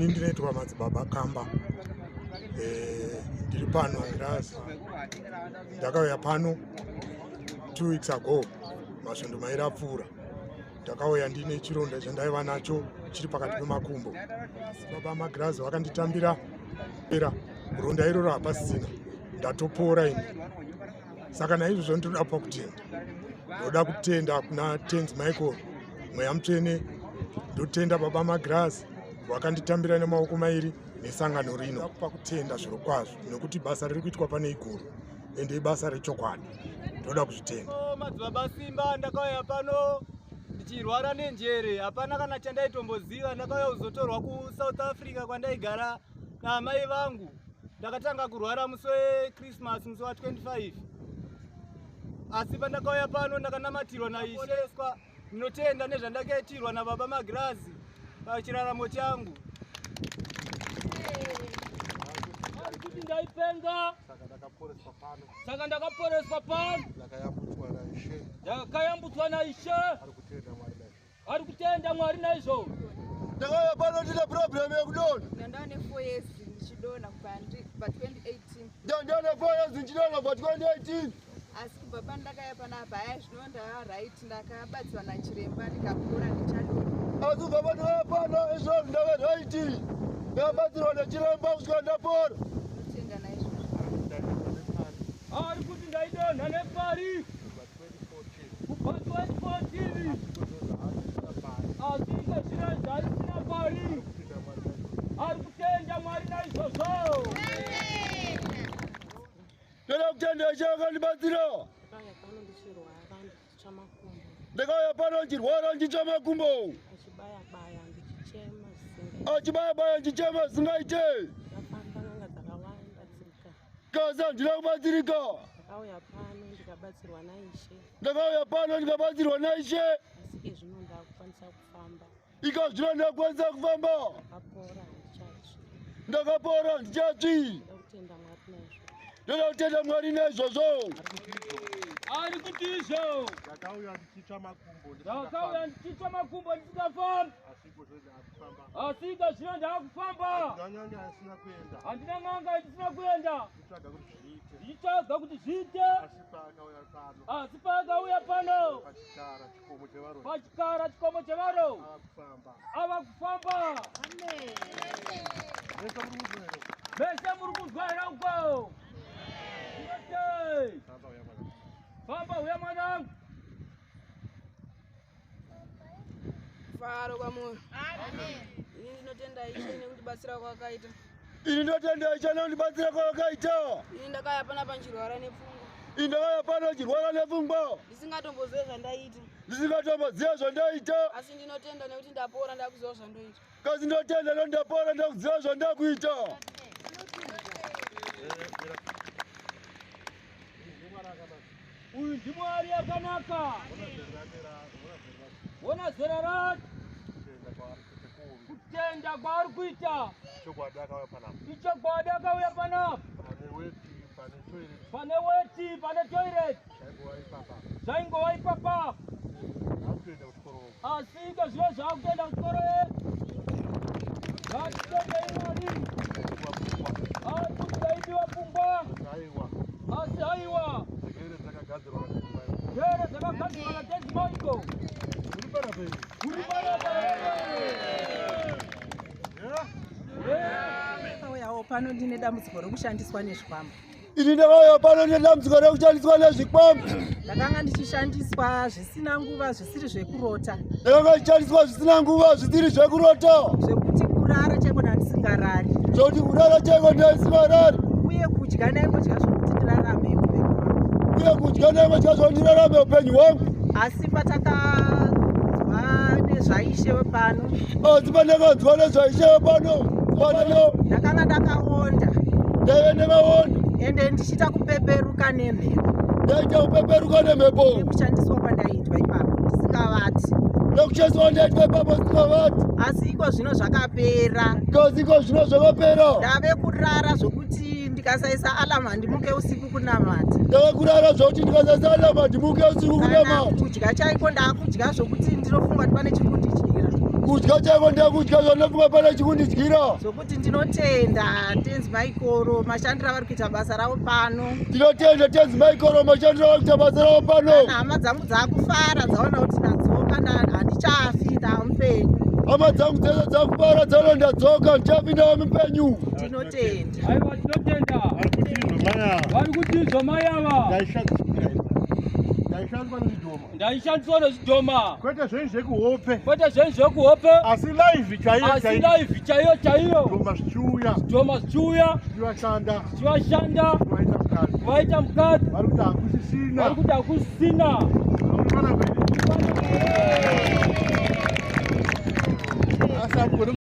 ini ndinoitwa madzibaba kamba. Ndiri pano Grass. Ndakauya pano 2 weeks ago. Masvondo mairi apfuura. Ndakauya ndine chironda chandaiva nacho chiri pakati pemakumbo. Baba maGrazi vakanditambira ronda iroro hapasisina. Ndatopora ini. Saka naizvozvo ndinoda pakutenda. Ndoda kutenda kuna Tenzi Michael Mweya Mutsvene. Ndotenda Baba maGrazi vakanditambira nemaoko mairi nesangano rino. Pakutenda zviro kwazvo nekuti basa riri kuitwa pane iguru ende ibasa rechokwadi. Ndoda kuzvitenda. Madzibaba Simba, ndakauya pano ndichirwara nenjere. Hapana kana chandaitomboziva. Ndakauya kuzotorwa kuSouth Africa kwandaigara naamai vangu. Ndakatanga kurwara musi weChristmas, musi wa25. Asi pandakauya pano ndakanamatirwa naIshe. Ndinotenda nezvandakaitirwa naBaba maGrazi pachiraramo changu. Ndaipenga saka ndakaporeswa pano, ndakayambutswa naIshe. Ari kutenda Mwari naizvo. Ndakauya pano ndine problem yekudonha. Ndane 4 years ndichidonha pa 2018. Ndane 4 years ndichidonha pa 2018. Asi kubva pandakauya panapa zvino ndaright ndakabatsirwa nachiremba ndikapora ndichadonha. Asi kubva pandakauya pano izvozvo ndakaright ndakabatsirwa nachiremba kusvika ndapora. Ndotenda naizvo. Ari kuti ndaidonha nepari kubva 2014. Asi ikazviranza asina pari. Ari kutenda Mwari naizvozvo. Ndoda kutenda Ishe akandibatsira. Ndakauya pano ndichirwara ndichitsva makumbo. Achibaya ndichichema zvisingaite. Kasi handina kubatsirika. Ndakauya pano ndikabatsirwa naIshe. Ikazvino ndakukwanisa kufamba. Ndakapora handichatsvi. Ndoda kutenda Mwari naizvozvo. Ari kuti izvo. Ndakauya ndichitsva makumbo. Ndakauya ndichitsva makumbo ndisikafamba. Asi ikazvino ndakufamba. Handina n'anga ndisina kuenda. Ndichitsvaga kuti zviite. Asi paakauya pano pachikara chikomo chevaro ava kufamba. Vese muri kuzwa here uko? Famba uya mwanangu. Faro kwamuri. Amen. Ini ndinotenda Ishe nekutibatsira kwakaita. Ini ndotenda Ishe nekutibatsira kwakaita. Ini ndakauya pano panchirwara nepfungwa. Ini ndakauya pano chirwara nepfungwa. Ndisingatomboziva zvandaita. Ndisingatomboziva zvandaita. Asi ndinotenda nekuti ndapora ndakuziva zvandaita. Kasi ndotenda nekuti ndapora ndakuziva zvandakuita. Uyu ndimwari yakanaka. Wona zera rake. Kutenda kwaari kuita. Ichokwadi akauya panapa. Pane weti, pane toilet. Zvaingova ipapa. Asi ikazviva zvakutenda kuchikoro ngatitendei Mwari. Ari kuti ndaibiwa pfungwa. Asi haiwa njere dzakagadzirwa naTenzi Michael. Uri panapa. Ndakauyawo pano ndine dambudziko rokushandiswa nezvikwama. Ini ndakauya pano ndine dambudziko rokushandiswa nezvikwama. Ndakanga ndichishandiswa zvisina nguva zvisiri zvekurota. Ndakanga ndichishandiswa zvisina nguva zvisiri zvekurota. Zvekuti kurara chaiko ndandisingarari. Zvekuti kurara chaiko ndandisingarari. Uye kudya ndaingodya zvokuti ndirarame upenyu hwangu. Uye kudya ndaingodya zvokuti ndirarame upenyu hwangu. Asi patakadzwa nezvaIshe pano. Asi pandakadzwa nezvaIshe pano. Ndakanga ndakaonda. Ndaive ndakaonda. Ende ndichita kupeperuka nemhepo. Ndaita kupeperuka nemhepo. Nekushandiswa kwandaitwa ipapo ndisingavati. Nekushandiswa ndaitwa ipapo ndisingavati. Asi iko zvino zvakapera. Kasi iko zvino zvakapera. Ndave kurara zvokuti ndikasaisa alamu handimuke usiku kunamata. Ndave kurara zvokuti ndikasaisa alamu handimuke usiku kunamata. Kudya chaiko ndakudya zvokuti ndinofunga kuti pane chiri kundidyira. kudya chaivo ndakudya zvandafunga pana chikundidyira zvokuti ndinotenda tenzi maikoro mashandiro avari kuita basa ravo pano. ndinotenda tenzi maikoro mashandiro avari kuita basa ravo pano. hama dzangu dzakufara dzaona kuti ndadzoka handichafi ndamupenyu. hama dzangu dzese dzakufara dzaona ndadzoka ndichafi ndamupenyu. Tinotenda. Aiwa tinotenda. Vari kutizwa mai ava. Ndaishandiswa nezvidhoma. kwete zvenyu zvekuhope. Kwete zvenyu zvekuhope. asi live chaiyo Asi live chaiyo chaiyo. dhoma zvichiuya. Dhoma zvichiuya. tivashanda. Tivashanda. vaita mukadzi. Vaita mukadzi. vari kuti hakusisina. Vari kuti hakusisina.